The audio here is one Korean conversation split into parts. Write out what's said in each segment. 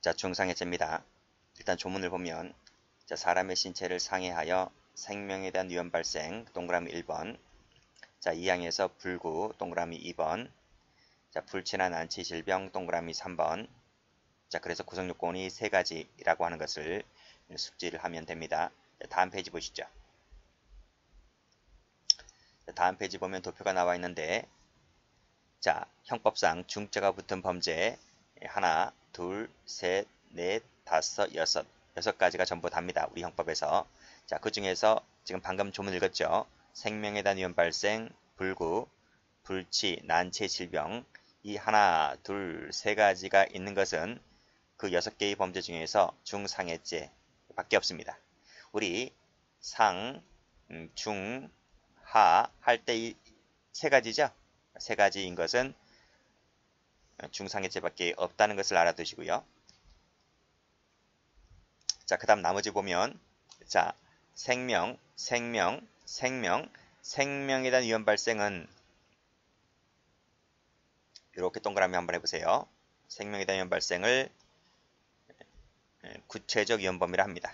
자, 중상해제입니다. 일단 조문을 보면 자, 사람의 신체를 상해하여 생명에 대한 위험 발생 동그라미 1번, 자, 이항에서 불구 동그라미 2번, 자, 불치나 난치 질병 동그라미 3번. 자, 그래서 구성요건이 세 가지라고 하는 것을 숙지를 하면 됩니다. 자, 다음 페이지 보시죠. 자, 다음 페이지 보면 도표가 나와 있는데, 자, 형법상 중자가 붙은 범죄 하나, 둘, 셋, 넷, 다섯, 여섯 가지가 전부 답니다. 우리 형법에서. 자, 그 중에서 지금 방금 조문 읽었죠. 생명에 대한 위험 발생, 불구, 불치, 난치, 질병 이 하나, 둘, 세 가지가 있는 것은 그 6개의 범죄 중에서 중상해죄 밖에 없습니다. 우리 상, 중, 하 할 때 이 세 가지죠. 세 가지인 것은 중상해죄밖에 없다는 것을 알아두시고요. 자, 그 다음 나머지 보면 자, 생명에 대한 위험 발생은 이렇게 동그라미 한번 해보세요. 생명에 대한 위험 발생을 구체적 위험범위라 합니다.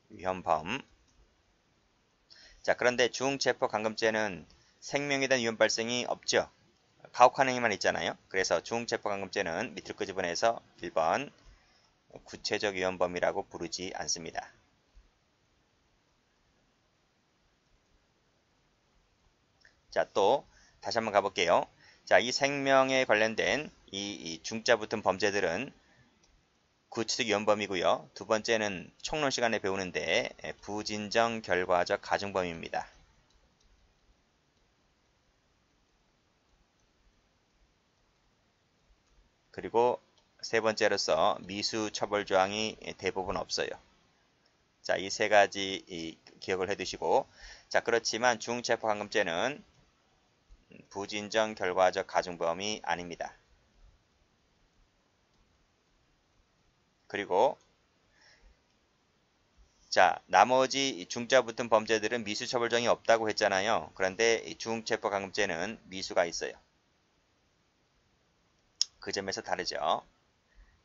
위험범. 자, 그런데 중체포감금죄는 생명에 대한 위험 발생이 없죠. 가혹한 행위만 있잖아요. 그래서 중체포감금죄는 밑으로 끄집어내서 1번 구체적 위험범위라고 부르지 않습니다. 자, 또 다시 한번 가볼게요. 자, 이 생명에 관련된 이 중자 붙은 범죄들은 구체적 위험범위고요. 두 번째는 총론 시간에 배우는데 부진정 결과적 가중범위입니다. 그리고 세 번째로서 미수 처벌 조항이 대부분 없어요. 자, 이 세 가지 기억을 해두시고, 자, 그렇지만 중체포감금죄는 부진정 결과적 가중범위 아닙니다. 그리고 자, 나머지 중자 붙은 범죄들은 미수 처벌 조항이 없다고 했잖아요. 그런데 중체포감금죄는 미수가 있어요. 그 점에서 다르죠.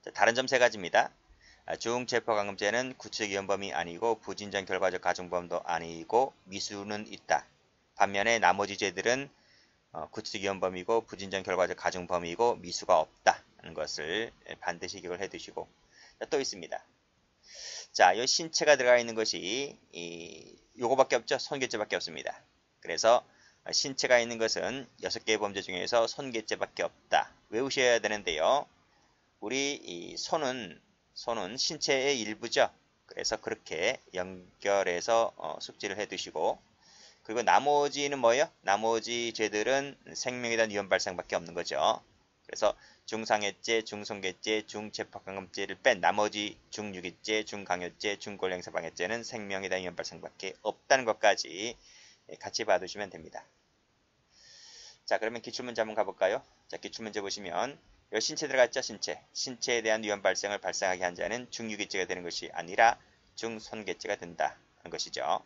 자, 다른 점 세 가지입니다. 중체포감금죄는 구체적 위험범위 아니고 부진정 결과적 가중범도 아니고 미수는 있다. 반면에 나머지 죄들은 구체적 위험범위고 부진정 결과적 가중범위고 미수가 없다는 것을 반드시 기억을 해두시고 또 있습니다. 자, 이 신체가 들어가 있는 것이 요거밖에 없죠. 손괴죄밖에 없습니다. 그래서 신체가 있는 것은 6개의 범죄 중에서 손괴죄밖에 없다. 외우셔야 되는데요. 우리 이 손은 신체의 일부죠. 그래서 그렇게 연결해서 숙지를 해두시고 그리고 나머지는 뭐예요? 나머지 죄들은 생명에 대한 위험 발생밖에 없는 거죠. 그래서 중상해죄, 중손괴죄, 중체포감금죄를 뺀 나머지 중유기죄, 중강요죄, 중권행사방해죄는 생명에 대한 위험 발생밖에 없다는 것까지 같이 봐두시면 됩니다. 자, 그러면 기출문제 한번 가볼까요? 자, 기출문제 보시면 여기 신체 들어갔죠? 신체에 대한 위험 발생을 발생하게 한 자는 중유기죄가 되는 것이 아니라 중손괴죄가 된다는 것이죠.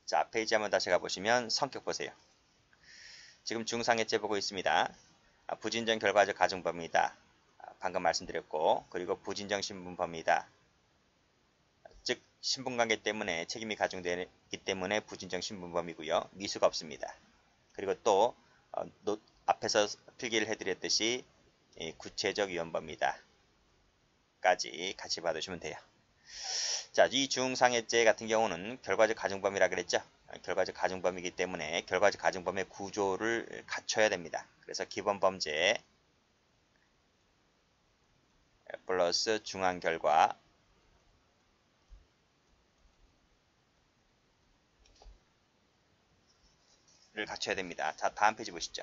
자, 페이지 한번 다시 가보시면 성격 보세요. 지금 중상해죄 보고 있습니다. 부진정 결과적 가중범위다. 방금 말씀드렸고, 그리고 부진정 신분범위다. 즉 신분관계 때문에 책임이 가중되기 때문에 부진정 신분범위고요. 미수가 없습니다. 그리고 또 앞에서 필기를 해드렸듯이 구체적 위험범위다. 까지 같이 봐두시면 돼요. 자, 이 중상해죄 같은 경우는 결과적 가중범위라 그랬죠. 결과적 가중범위이기 때문에 결과적 가중범위의 구조를 갖춰야 됩니다. 그래서 기본범죄 플러스 중앙결과 를 갖춰야 됩니다. 자, 다음 페이지 보시죠.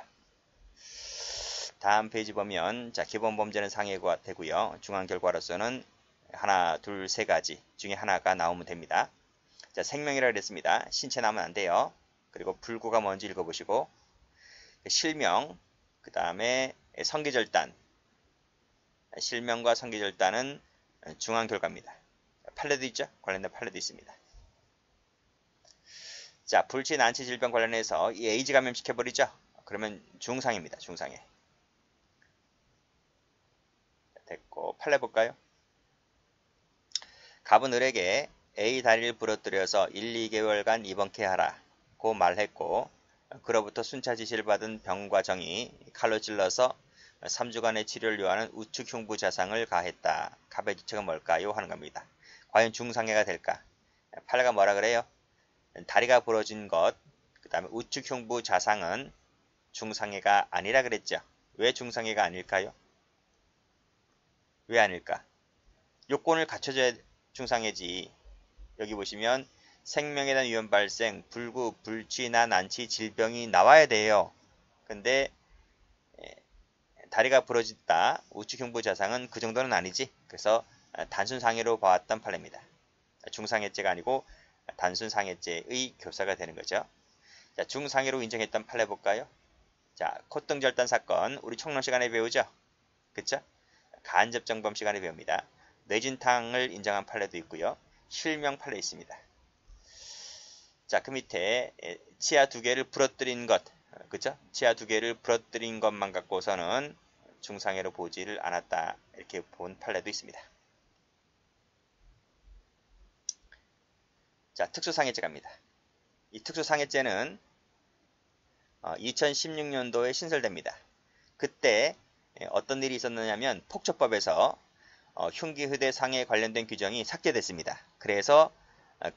다음 페이지 보면 자, 기본범죄는 상해가 되고요. 중앙결과로서는 하나, 둘, 세 가지 중에 하나가 나오면 됩니다. 자, 생명이라 그랬습니다. 신체 나오면 안 돼요. 그리고 불구가 뭔지 읽어보시고 실명, 그 다음에 성기절단. 실명과 성기절단은 중앙결과입니다. 판례도 있죠? 관련된 판례도 있습니다. 자, 불치, 난치 질병 관련해서 이 에이즈 감염시켜버리죠? 그러면 중상입니다. 중상해. 됐고, 판례 볼까요? 갑은 을에게 A 다리를 부러뜨려서 1, 2개월간 입원케 하라 고 말했고, 그로부터 순차 지시를 받은 병과 정이 칼로 찔러서 3주간의 치료를 요하는 우측 흉부 자상을 가했다. 갑의 주책은 뭘까요? 하는 겁니다. 과연 중상해가 될까? 판례가 뭐라 그래요? 다리가 부러진 것, 그 다음에 우측 흉부 자상은 중상해가 아니라 그랬죠. 왜 중상해가 아닐까요? 왜 아닐까? 요건을 갖춰줘야 중상해지. 여기 보시면 생명에 대한 위험 발생, 불구, 불취나 난치, 질병이 나와야 돼요. 근데 다리가 부러졌다. 우측 흉부 자상은 그 정도는 아니지. 그래서 단순 상해로 봐왔던 판례입니다. 중상해죄가 아니고 단순 상해죄의 교사가 되는 거죠. 자, 중상해로 인정했던 판례 볼까요? 자, 콧등절단 사건 우리 총론 시간에 배우죠. 그쵸? 간접정범 시간에 배웁니다. 뇌진탕을 인정한 판례도 있고요. 실명 판례 있습니다. 자, 그 밑에 치아 2개를 부러뜨린 것, 그쵸? 치아 2개를 부러뜨린 것만 갖고서는 중상해로 보지를 않았다. 이렇게 본 판례도 있습니다. 자, 특수상해죄 갑니다. 이 특수상해죄는 2016년도에 신설됩니다. 그때 어떤 일이 있었느냐면 폭처법에서 흉기휴대 상해 관련된 규정이 삭제됐습니다. 그래서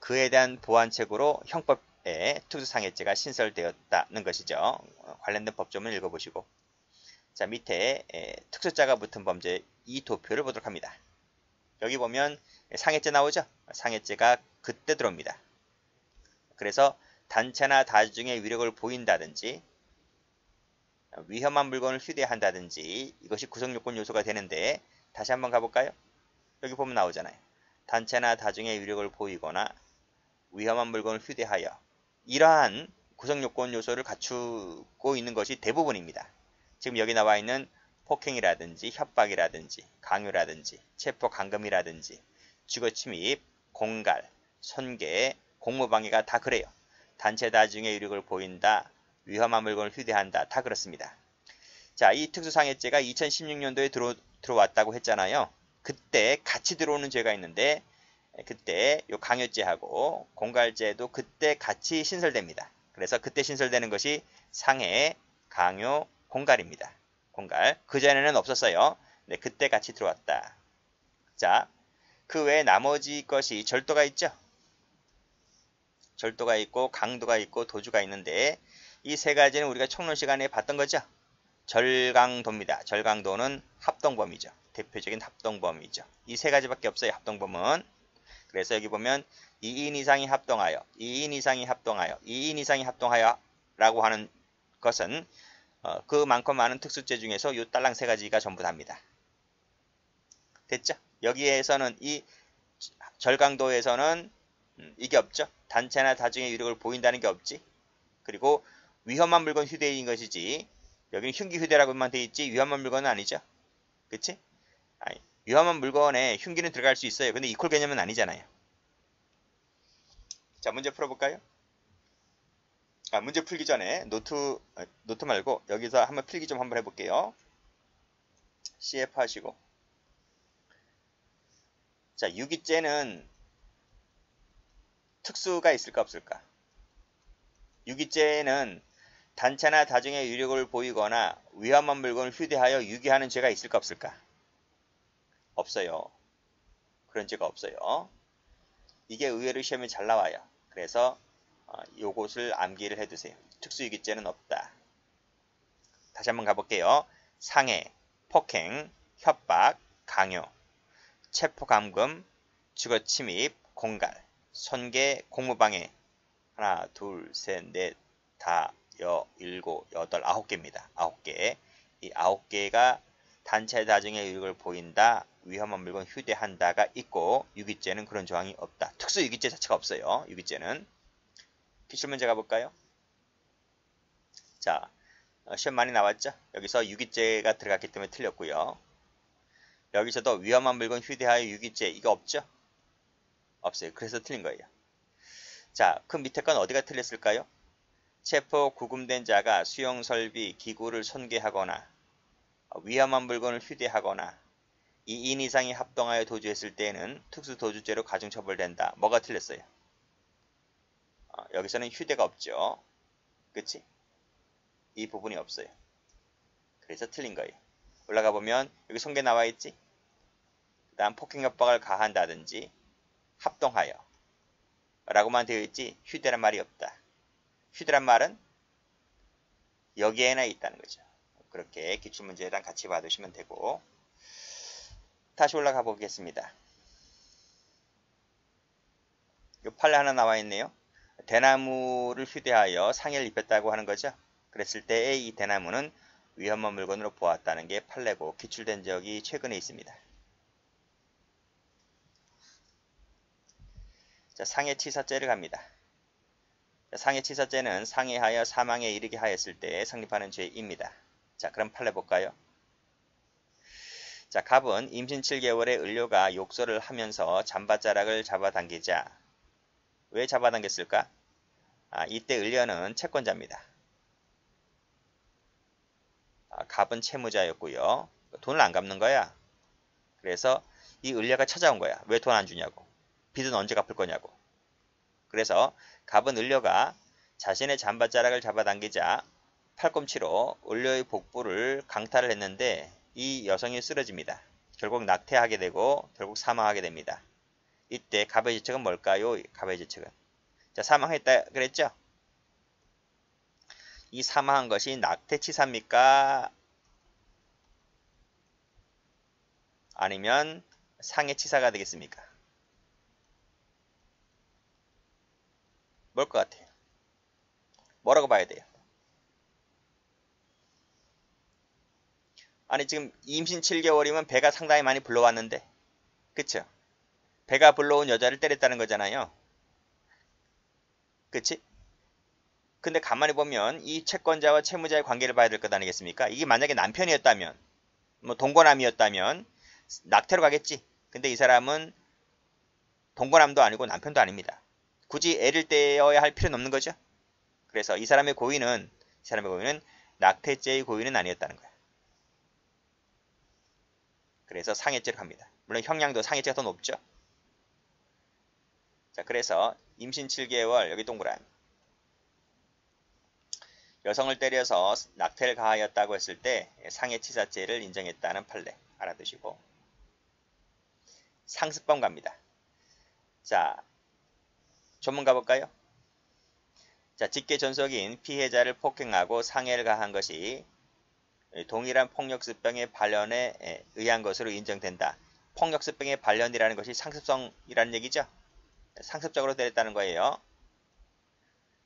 그에 대한 보완책으로 형법에 특수상해죄가 신설되었다는 것이죠. 관련된 법조문 읽어보시고, 자, 밑에 특수자가 붙은 범죄 이 도표를 보도록 합니다. 여기 보면 상해죄 나오죠? 상해죄가 그때 들어옵니다. 그래서 단체나 다중의 위력을 보인다든지 위험한 물건을 휴대한다든지 이것이 구성요건 요소가 되는데, 다시 한번 가볼까요? 여기 보면 나오잖아요. 단체나 다중의 위력을 보이거나 위험한 물건을 휴대하여, 이러한 구성요건 요소를 갖추고 있는 것이 대부분입니다. 지금 여기 나와 있는 폭행이라든지 협박이라든지 강요라든지 체포 감금이라든지 주거침입, 공갈, 손괴, 공무방해가 다 그래요. 단체 다중의 위력을 보인다, 위험한 물건을 휴대한다, 다 그렇습니다. 자, 이 특수상해죄가 2016년도에 들어왔다고 했잖아요. 그때 같이 들어오는 죄가 있는데, 그때 요 강요죄하고 공갈죄도 그때 같이 신설됩니다. 그래서 그때 신설되는 것이 상해, 강요, 공갈입니다. 공갈. 그 전에는 없었어요. 네, 그때 같이 들어왔다. 자, 그 외에 나머지 것이 절도가 있죠. 절도가 있고 강도가 있고 도주가 있는데, 이 세 가지는 우리가 총론 시간에 봤던 거죠. 절강도입니다. 절강도는 합동범이죠. 대표적인 합동범이죠. 이 세 가지밖에 없어요. 합동범은. 그래서 여기 보면 2인 이상이 합동하여, 2인 이상이 합동하여, 2인 이상이 합동하여 라고 하는 것은 그 많고 많은 특수죄 중에서 요 딸랑 세 가지가 전부 답니다. 됐죠? 여기에서는 이 절강도에서는 이게 없죠. 단체나 다중의 위력을 보인다는 게 없지. 그리고 위험한 물건 휴대인 것이지, 여기는 흉기 휴대라고만 돼 있지 위험한 물건은 아니죠. 그치? 아니, 위험한 물건에 흉기는 들어갈 수 있어요. 근데 이퀄 개념은 아니잖아요. 자, 문제 풀어볼까요? 문제 풀기 전에 노트 말고 여기서 한번 필기 좀 한번 해볼게요. CF 하시고. 자, 유기죄는 특수가 있을까 없을까? 유기죄는 단체나 다중의 위력을 보이거나 위험한 물건을 휴대하여 유기하는 죄가 있을까 없을까? 없어요. 그런 죄가 없어요. 이게 의외로 시험에 잘 나와요. 그래서 요것을 암기를 해두세요. 특수유기죄는 없다. 다시 한번 가볼게요. 상해, 폭행, 협박, 강요, 체포감금, 주거침입, 공갈, 손괴, 공무방해. 하나, 둘, 셋, 넷, 다, 일곱, 여덟, 9개입니다. 9개. 이 9개가 단체 다중의 유익을 보인다, 위험한 물건 휴대한다가 있고, 유기죄는 그런 조항이 없다. 특수 유기죄 자체가 없어요. 유기죄는. 기출문제 가볼까요? 자, 시험 많이 나왔죠? 여기서 유기죄가 들어갔기 때문에 틀렸고요. 여기서도 위험한 물건 휴대하여 유기죄, 이거 없죠? 없어요. 그래서 틀린 거예요. 자, 그 밑에 건 어디가 틀렸을까요? 체포 구금된 자가 수용설비, 기구를 손괴하거나 위험한 물건을 휴대하거나 2인 이상이 합동하여 도주했을 때에는 특수도주죄로 가중처벌된다. 뭐가 틀렸어요? 여기서는 휴대가 없죠. 그치? 이 부분이 없어요. 그래서 틀린 거예요. 올라가 보면 여기 손괴 나와 있지? 그 다음 폭행협박을 가한다든지 합동하여 라고만 되어 있지 휴대란 말이 없다. 휴대란 말은 여기에나 있다는 거죠. 그렇게 기출문제랑 같이 봐두시면 되고 다시 올라가 보겠습니다. 이 판례 하나 나와 있네요. 대나무를 휴대하여 상해를 입혔다고 하는 거죠. 그랬을 때 이 대나무는 위험한 물건으로 보았다는 게 판례고 기출된 적이 최근에 있습니다. 자, 상해치사죄를 갑니다. 자, 상해치사죄는 상해하여 사망에 이르게 하였을 때 성립하는 죄입니다. 자, 그럼 판례 볼까요? 자, 갑은 임신 7개월의 을료가 욕설을 하면서 잠바자락을 잡아당기자. 왜 잡아당겼을까? 이때 을료는 채권자입니다. 갑은 채무자였고요. 돈을 안 갚는 거야. 그래서 이 을료가 찾아온 거야. 왜 돈 안 주냐고. 빚은 언제 갚을 거냐고. 그래서 갑은 을료가 자신의 잠바자락을 잡아당기자 팔꿈치로 을료의 복부를 강탈을 했는데 이 여성이 쓰러집니다. 결국 낙태하게 되고 결국 사망하게 됩니다. 이때 갑의 죄책은 뭘까요? 갑의 죄책은. 자, 사망했다 그랬죠? 이 사망한 것이 낙태치사입니까? 아니면 상해치사가 되겠습니까? 뭘 것 같아요? 뭐라고 봐야 돼요? 아니 지금 임신 7개월이면 배가 상당히 많이 불러왔는데 그쵸? 배가 불러온 여자를 때렸다는 거잖아요. 그치? 근데 가만히 보면 이 채권자와 채무자의 관계를 봐야 될 것 아니겠습니까? 이게 만약에 남편이었다면 뭐 동거남이었다면 낙태로 가겠지. 근데 이 사람은 동거남도 아니고 남편도 아닙니다. 굳이 애를 떼어야 할 필요는 없는 거죠. 그래서 이 사람의 고의는 낙태죄의 고의는 아니었다는 거야. 그래서 상해죄로 갑니다. 물론 형량도 상해죄가 더 높죠. 자, 그래서 임신 7개월 여기 동그라미. 여성을 때려서 낙태를 가하였다고 했을 때 상해치사죄를 인정했다는 판례 알아두시고 상습범 갑니다. 자, 전문 가볼까요? 자, 직계 전속인 피해자를 폭행하고 상해를 가한 것이 동일한 폭력습병의 발현에 의한 것으로 인정된다. 폭력습병의 발현이라는 것이 상습성이라는 얘기죠. 상습적으로 때렸다는 거예요.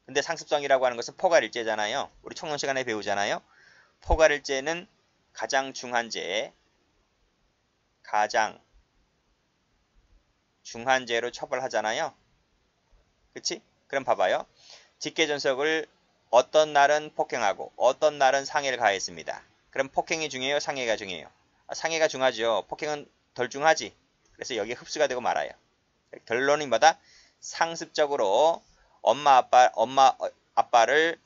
근데 상습성이라고 하는 것은 포괄일죄잖아요. 우리 총론 시간에 배우잖아요. 포괄일죄는 가장 중한 죄로 처벌하잖아요. 그치? 그럼 봐봐요. 직계전속을 어떤 날은 폭행하고 어떤 날은 상해를 가했습니다. 그럼 폭행이 중요해요? 상해가 중요해요? 상해가 중하죠. 폭행은 덜 중하지. 그래서 여기에 흡수가 되고 말아요. 결론이 뭐다? 상습적으로 엄마 아빠를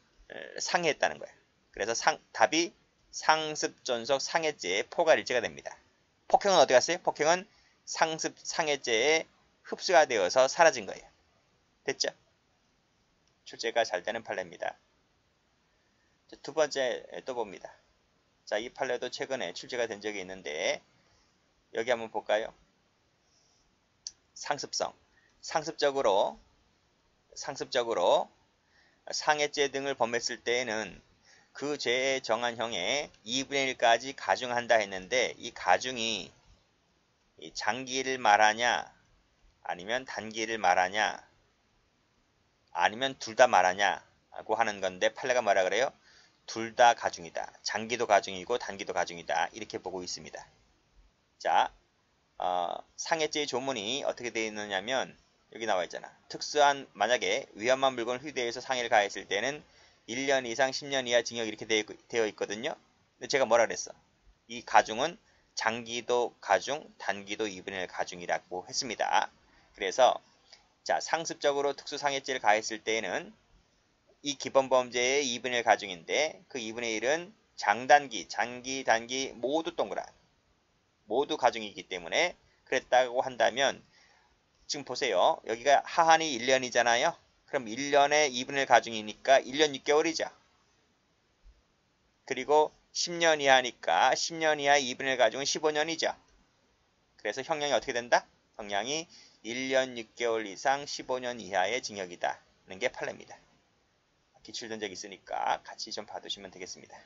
상해했다는 거예요. 그래서 답이 상습전속 상해죄의 포괄일죄가 됩니다. 폭행은 어디 갔어요? 폭행은 상습 상해죄에 흡수가 되어서 사라진 거예요. 됐죠? 출제가 잘 되는 판례입니다. 두 번째 또 봅니다. 자, 이 판례도 최근에 출제가 된 적이 있는데 여기 한번 볼까요? 상습성. 상습적으로 상해죄 등을 범했을 때에는 그 죄에 정한 형의 2분의 1까지 가중한다 했는데 이 가중이 장기를 말하냐 아니면 단기를 말하냐 아니면 둘 다 말하냐고 하는 건데 판례가 뭐라 그래요? 둘 다 가중이다. 장기도 가중이고 단기도 가중이다. 이렇게 보고 있습니다. 자, 상해죄의 조문이 어떻게 되어 있느냐면 여기 나와 있잖아. 특수한 만약에 위험한 물건을 휴대해서 상해를 가했을 때는 1년 이상 10년 이하 징역 이렇게 되어 있거든요. 근데 제가 뭐라 그랬어? 이 가중은 장기도 가중, 단기도 2분의 1 가중이라고 했습니다. 그래서 자, 상습적으로 특수상해죄를 가했을 때에는 이 기본범죄의 2분의 1 가중인데 그 2분의 1은 장단기, 장기, 단기 모두 동그란 모두 가중이기 때문에 그랬다고 한다면 지금 보세요. 여기가 하한이 1년이잖아요. 그럼 1년에 2분의 1 가중이니까 1년 6개월이죠. 그리고 10년 이하니까 10년 이하 2분의 1 가중은 15년이죠. 그래서 형량이 어떻게 된다? 형량이 1년 6개월 이상 15년 이하의 징역이다. 는 게 판례입니다. 기출된 적 있으니까 같이 좀 봐두시면 되겠습니다.